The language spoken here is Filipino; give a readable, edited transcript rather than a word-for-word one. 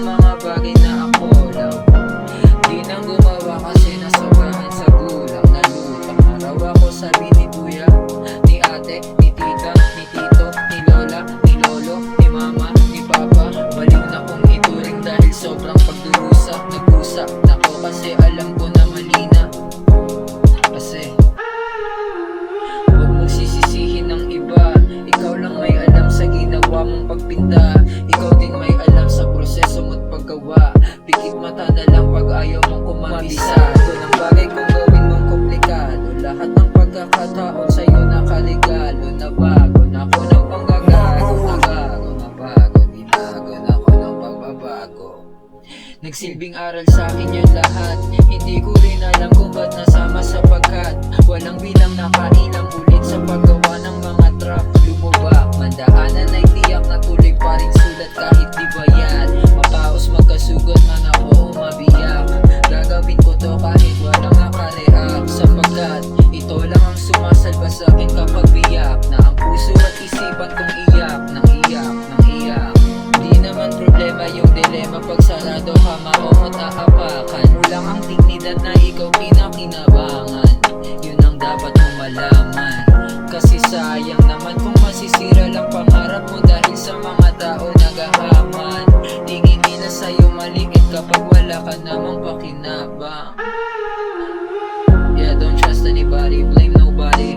mga bagay na ako lang di nang gumawa kasi nasobrahan sa gulang. Nalutang araw ako sabi ni kuya, ni ate, ni tita, ni tito, ni lola, ni lolo, ni mama, ni papa. Baliw na kong ituring dahil sobrang pagdurusa. Nagdusa nako kasi alam ko na mali na. Kasi huwag mong sisisihin ng iba, ikaw lang may alam sa ginawa mong pagpinta. Ikaw din may alam sa proseso mo't paggawa. Pikit mata na lang pag ayaw mong kumabisa. Ito ng bagay kung gawin mong komplikado. Lahat ng pagkakataon sa'yo nakaligalo. Nabago na ako ng panggagago. Nagago na bago, binago na ako ng pagbabago. Nagsilbing aral sa akin yun lahat. Hindi ko rin alam kung ba't nasama sapagkat walang bilang nakailang ulit sa paggawa ng mga trap. Lumubak, mandaanan ay tiyak na tuloy pa rin sulat kahit di bayad. Mapaos magkasugot man ako umabiyak. Gagawin ko to kahit walang nakareact sapagkat ito lang ang sumasalba sa akin kapag biyak na ang puso at isipan kong iyak nang iyak nang iyak. Di naman problema yung dilema pag sarado ka maomot aapakan. Kulang ang dignidad na ikaw pinakinabangan. Yun ang dapat mong malaman. Kasi sayang naman kung masisira lang pangarap mo dahil sa mga tao naghahaman. Tingin nila sa'yo maliit kapag wala ka namang pakinabang. Yeah, don't trust anybody, blame nobody.